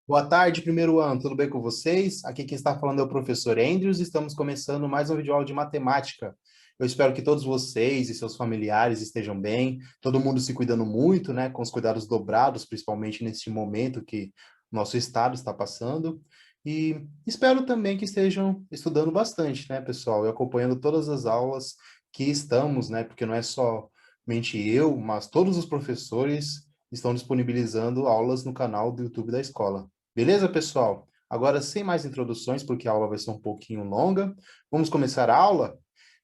Boa tarde, primeiro ano, tudo bem com vocês? Aqui quem está falando é o professor Andrews e estamos começando mais um vídeo aula de matemática. Eu espero que todos vocês e seus familiares estejam bem, todo mundo se cuidando muito, né, com os cuidados dobrados, principalmente neste momento que nosso estado está passando. E espero também que estejam estudando bastante, né, pessoal, e acompanhando todas as aulas que estamos, né, porque não é somente eu, mas todos os professores estão disponibilizando aulas no canal do YouTube da escola. Beleza, pessoal? Agora, sem mais introduções, porque a aula vai ser um pouquinho longa, vamos começar a aula?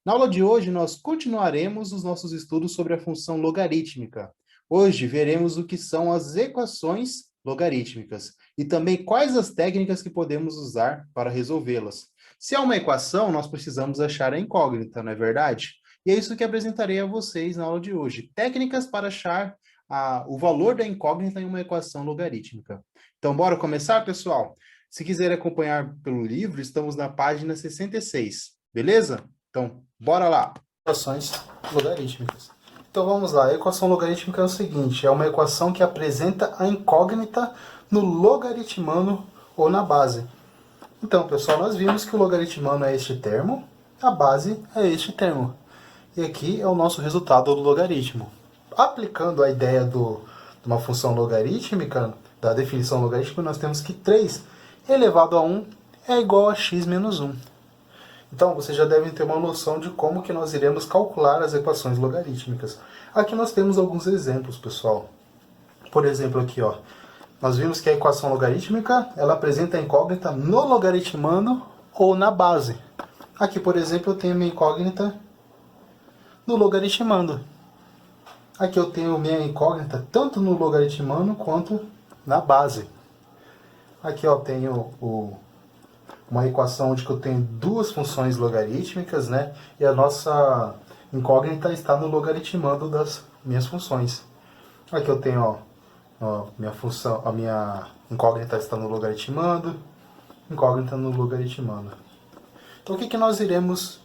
Na aula de hoje, nós continuaremos os nossos estudos sobre a função logarítmica. Hoje, veremos o que são as equações logarítmicas e também quais as técnicas que podemos usar para resolvê-las. Se é uma equação, nós precisamos achar a incógnita, não é verdade? E é isso que apresentarei a vocês na aula de hoje. Técnicas para achar o valor da incógnita em uma equação logarítmica. Então, bora começar, pessoal? Se quiser acompanhar pelo livro, estamos na página 66, beleza? Então, bora lá! Equações logarítmicas. Então, vamos lá. A equação logarítmica é o seguinte, é uma equação que apresenta a incógnita no logaritmano ou na base. Então, pessoal, nós vimos que o logaritmano é este termo, a base é este termo. E aqui é o nosso resultado do logaritmo. Aplicando a ideia de uma função logarítmica, da definição logarítmica, nós temos que 3 elevado a 1 é igual a x menos 1. Então, vocês já devem ter uma noção de como que nós iremos calcular as equações logarítmicas. Aqui nós temos alguns exemplos, pessoal. Por exemplo, aqui, ó, nós vimos que a equação logarítmica, ela apresenta a incógnita no logaritmano ou na base. Aqui, por exemplo, eu tenho minha incógnita no logaritmando. Aqui eu tenho minha incógnita tanto no logaritmano quanto na base. Aqui eu tenho uma equação onde eu tenho duas funções logarítmicas, né? E a nossa incógnita está no logaritmando das minhas funções. Aqui eu tenho minha função, a minha incógnita está no logaritmando, incógnita no logaritmando. Então o que nós iremos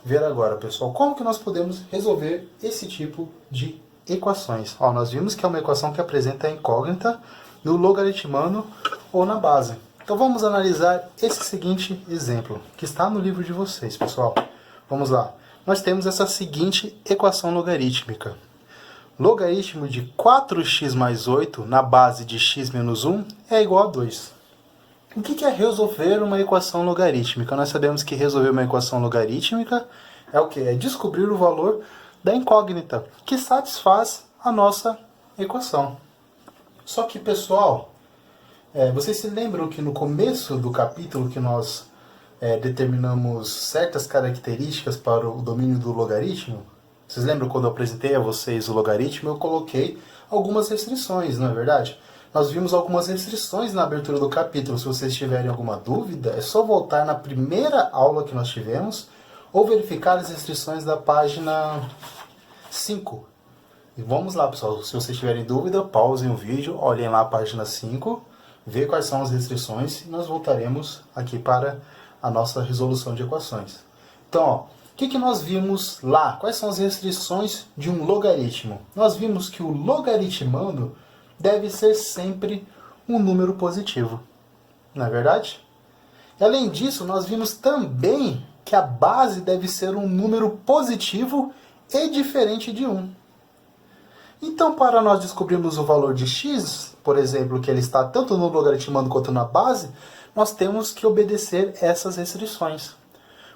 ver agora, pessoal? Como que nós podemos resolver esse tipo de equações? Ó, nós vimos que é uma equação que apresenta a incógnita no logaritmano ou na base. Então vamos analisar esse seguinte exemplo, que está no livro de vocês, pessoal. Vamos lá. Nós temos essa seguinte equação logarítmica. Logaritmo de 4x mais 8 na base de x menos 1 é igual a 2. O que é resolver uma equação logarítmica? Nós sabemos que resolver uma equação logarítmica é o que? É descobrir o valor da incógnita, que satisfaz a nossa equação. Só que, pessoal, vocês se lembram que no começo do capítulo que nós determinamos certas características para o domínio do logaritmo? Vocês lembram quando eu apresentei a vocês o logaritmo, eu coloquei algumas restrições, não é verdade? Nós vimos algumas restrições na abertura do capítulo. Se vocês tiverem alguma dúvida, é só voltar na primeira aula que nós tivemos ou verificar as restrições da página 5. E vamos lá, pessoal. Se vocês tiverem dúvida, pausem o vídeo, olhem lá a página 5, vê quais são as restrições e nós voltaremos aqui para a nossa resolução de equações. Então, ó, o que nós vimos lá? Quais são as restrições de um logaritmo? Nós vimos que o logaritmando deve ser sempre um número positivo. Não é verdade? E além disso, nós vimos também que a base deve ser um número positivo e diferente de 1. Então, para nós descobrirmos o valor de x, por exemplo, que ele está tanto no logaritmando quanto na base, nós temos que obedecer essas restrições.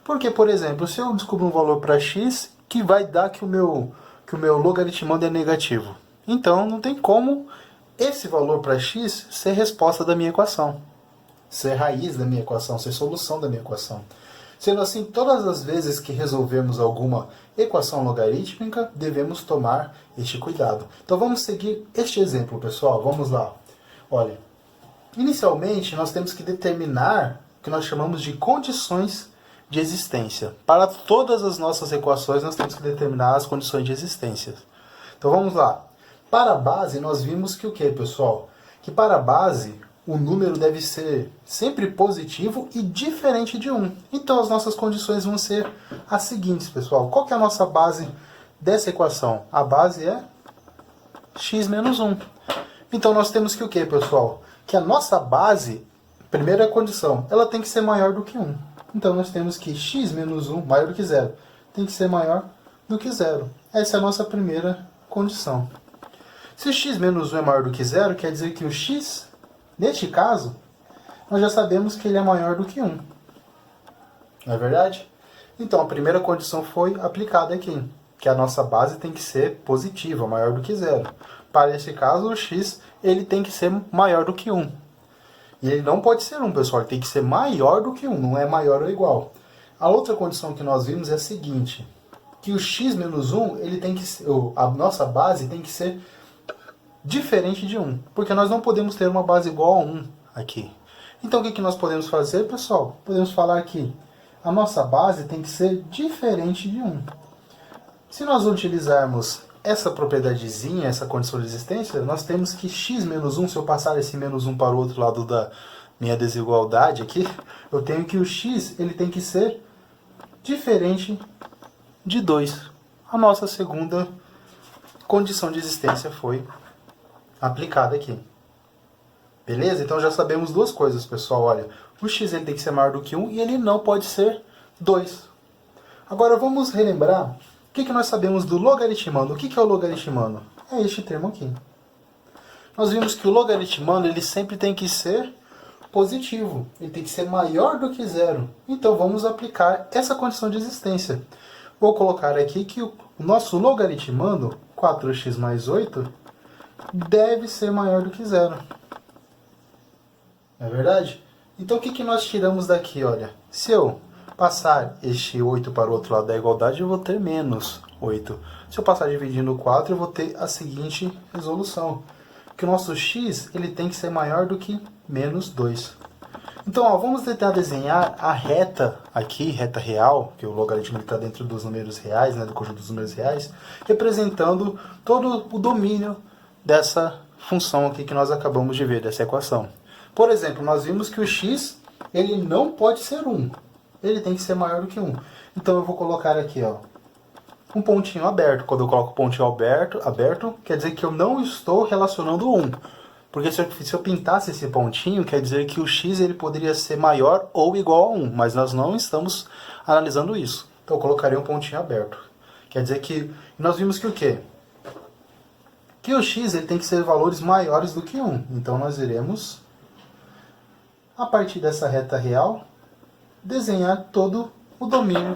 Porque, por exemplo, se eu descubro um valor para x, que vai dar que o meu logaritmando é negativo. Então, não tem como esse valor para x ser resposta da minha equação, ser raiz da minha equação, ser solução da minha equação. Sendo assim, todas as vezes que resolvemos alguma equação logarítmica, devemos tomar este cuidado. Então vamos seguir este exemplo, pessoal. Vamos lá. Olha, inicialmente nós temos que determinar o que nós chamamos de condições de existência. Para todas as nossas equações, nós temos que determinar as condições de existência. Então vamos lá. Para a base, nós vimos que o que, pessoal? Que para a base, o número deve ser sempre positivo e diferente de 1. Então as nossas condições vão ser as seguintes, pessoal. Qual que é a nossa base dessa equação? A base é x menos 1. Então nós temos que o que, pessoal? que a nossa base, primeira condição, ela tem que ser maior do que 1. Então nós temos que x menos 1 maior do que 0. Tem que ser maior do que 0. Essa é a nossa primeira condição. Se x menos 1 é maior do que 0, quer dizer que o x, neste caso, nós já sabemos que ele é maior do que 1. Não é verdade? Então a primeira condição foi aplicada aqui, que a nossa base tem que ser positiva, maior do que 0. Para esse caso, o x ele tem que ser maior do que 1. E ele não pode ser 1, pessoal, ele tem que ser maior do que 1, não é maior ou igual. A outra condição que nós vimos é a seguinte, que o x menos 1, ele tem que ser, a nossa base tem que ser diferente de 1, porque nós não podemos ter uma base igual a 1 aqui. Então o que nós podemos fazer, pessoal? Podemos falar que a nossa base tem que ser diferente de 1. Se nós utilizarmos essa propriedadezinha, essa condição de existência, nós temos que x menos 1, se eu passar esse menos 1 para o outro lado da minha desigualdade aqui, eu tenho que o x ele tem que ser diferente de 2. A nossa segunda condição de existência foi aplicada aqui. Beleza? Então já sabemos duas coisas, pessoal. Olha, o x ele tem que ser maior do que 1 e ele não pode ser 2. Agora vamos relembrar o que nós sabemos do logaritmando. O que é o logaritmando? É este termo aqui. Nós vimos que o logaritmando ele sempre tem que ser positivo. Ele tem que ser maior do que 0. Então vamos aplicar essa condição de existência. Vou colocar aqui que o nosso logaritmando, 4x mais 8, deve ser maior do que 0. Não é verdade? Então o que nós tiramos daqui? Olha, se eu passar este 8 para o outro lado da igualdade, eu vou ter menos 8. Se eu passar dividindo 4, eu vou ter a seguinte resolução. Que o nosso x ele tem que ser maior do que menos 2. Então, ó, vamos tentar desenhar a reta aqui, reta real, que o logaritmo está dentro dos números reais, né, do conjunto dos números reais, representando todo o domínio dessa função aqui que nós acabamos de ver, dessa equação. Por exemplo, nós vimos que o x ele não pode ser 1. Ele tem que ser maior do que 1. Então eu vou colocar aqui, ó, um pontinho aberto. Quando eu coloco pontinho aberto, quer dizer que eu não estou relacionando 1. Porque se eu pintasse esse pontinho, quer dizer que o x ele poderia ser maior ou igual a 1. Mas nós não estamos analisando isso. Então eu colocaria um pontinho aberto. Quer dizer que nós vimos que o quê? Que o x ele tem que ser valores maiores do que 1. Então nós iremos, a partir dessa reta real, desenhar todo o domínio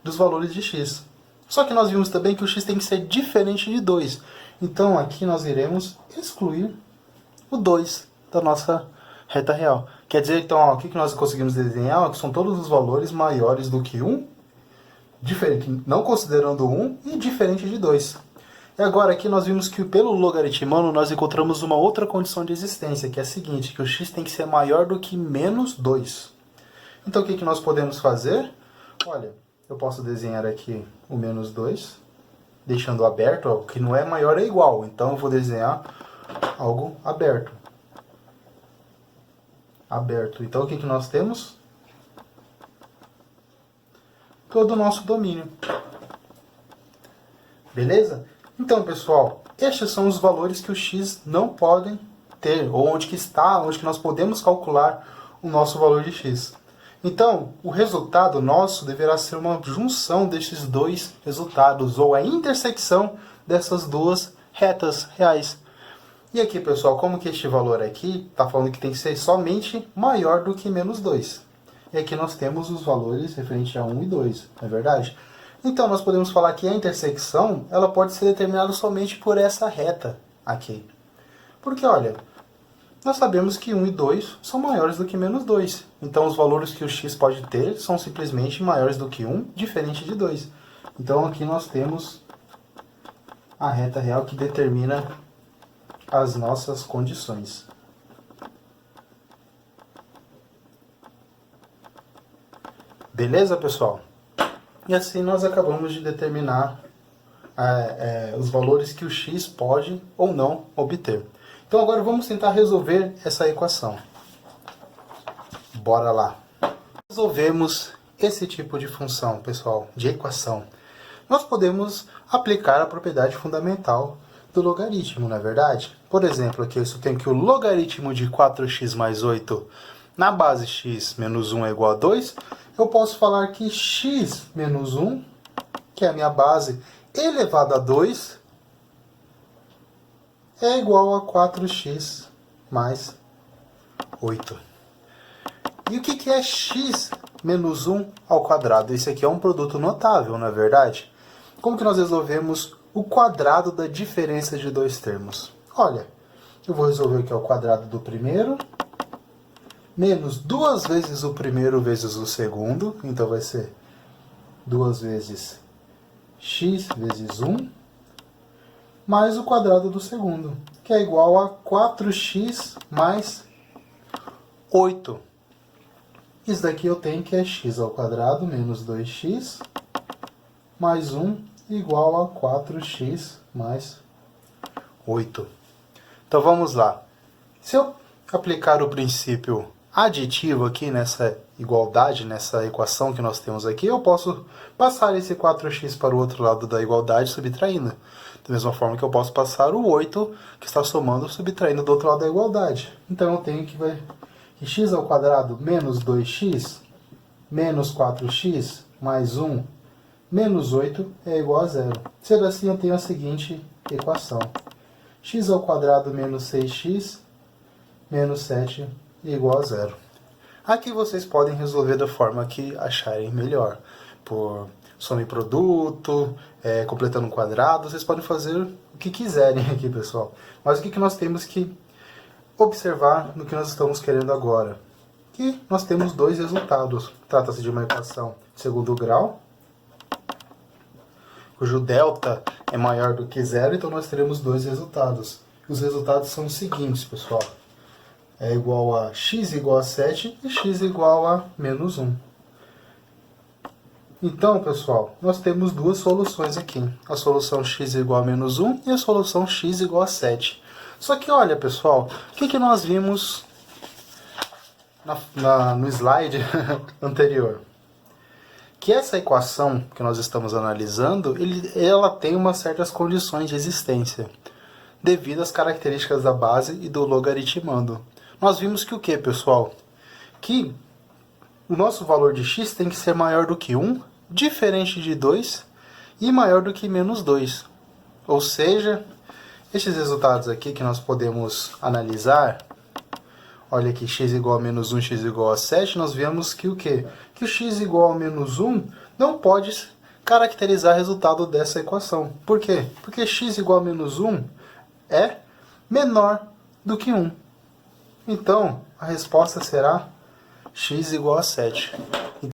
dos valores de x. Só que nós vimos também que o x tem que ser diferente de 2. Então aqui nós iremos excluir o 2 da nossa reta real. Quer dizer, então, ó, o que nós conseguimos desenhar? Ó, que são todos os valores maiores do que 1, diferente, não considerando 1, e diferente de 2. E agora aqui nós vimos que pelo logaritmando nós encontramos uma outra condição de existência, que é a seguinte, que o x tem que ser maior do que menos 2. Então o que nós podemos fazer? Olha, eu posso desenhar aqui o menos 2, deixando aberto, ó, que não é maior é igual. Então eu vou desenhar algo aberto. Aberto. Então o que nós temos? Todo o nosso domínio. Beleza? Então, pessoal, estes são os valores que o x não podem ter, ou onde que está, onde que nós podemos calcular o nosso valor de x. Então, o resultado nosso deverá ser uma junção destes dois resultados, ou a intersecção dessas duas retas reais. E aqui, pessoal, como que este valor aqui está falando que tem que ser somente maior do que menos 2. E aqui nós temos os valores referentes a 1 e 2, não é verdade? Então, nós podemos falar que a intersecção ela pode ser determinada somente por essa reta aqui. Porque, olha, nós sabemos que 1 e 2 são maiores do que menos 2. Então, os valores que o x pode ter são simplesmente maiores do que 1, diferente de 2. Então, aqui nós temos a reta real que determina as nossas condições. Beleza, pessoal? E assim nós acabamos de determinar os valores que o x pode ou não obter. Então agora vamos tentar resolver essa equação. Bora lá. Resolvemos esse tipo de função, pessoal, de equação. Nós podemos aplicar a propriedade fundamental do logaritmo, não é verdade? Por exemplo, aqui eu tenho que o logaritmo de 4x mais 8 na base x menos 1 é igual a 2. Eu posso falar que x menos 1, que é a minha base, elevado a 2, é igual a 4x mais 8. E o que é x menos 1 ao quadrado? Esse aqui é um produto notável, não é verdade? Como que nós resolvemos o quadrado da diferença de dois termos? Olha, eu vou resolver aqui o quadrado do primeiro, menos 2 vezes o primeiro vezes o segundo, então vai ser 2 vezes x vezes 1, mais o quadrado do segundo, que é igual a 4x mais 8. Isso daqui eu tenho que é x ao quadrado menos 2x mais 1 igual a 4x mais 8. Então vamos lá. Se eu aplicar o princípio aditivo aqui nessa igualdade, nessa equação que nós temos aqui, eu posso passar esse 4x para o outro lado da igualdade subtraindo. Da mesma forma que eu posso passar o 8 que está somando subtraindo do outro lado da igualdade. Então eu tenho que x ao quadrado menos 2x menos 4x mais 1 menos 8 é igual a 0. Sendo assim, eu tenho a seguinte equação. X ao quadrado menos 6x menos 7 é igual a 0. Aqui vocês podem resolver da forma que acharem melhor. Por soma e produto, completando um quadrado, vocês podem fazer o que quiserem aqui, pessoal. Mas o que nós temos que observar no que nós estamos querendo agora? Que nós temos dois resultados. Trata-se de uma equação de segundo grau, cujo delta é maior do que zero, então nós teremos dois resultados. Os resultados são os seguintes, pessoal. É igual a x igual a 7 e x igual a menos 1. Então, pessoal, nós temos duas soluções aqui. A solução x igual a menos 1 e a solução x igual a 7. Só que, olha, pessoal, o que nós vimos no slide anterior? Que essa equação que nós estamos analisando, ela tem umas certas condições de existência, devido às características da base e do logaritmando. Nós vimos que o que, pessoal? Que o nosso valor de x tem que ser maior do que 1, diferente de 2 e maior do que menos 2. Ou seja, estes resultados aqui que nós podemos analisar, olha aqui, x igual a menos 1, x igual a 7, nós vemos que o quê? Que o x igual a menos 1 não pode caracterizar o resultado dessa equação. Por quê? Porque x igual a menos 1 é menor do que 1. Então, a resposta será x igual a 7.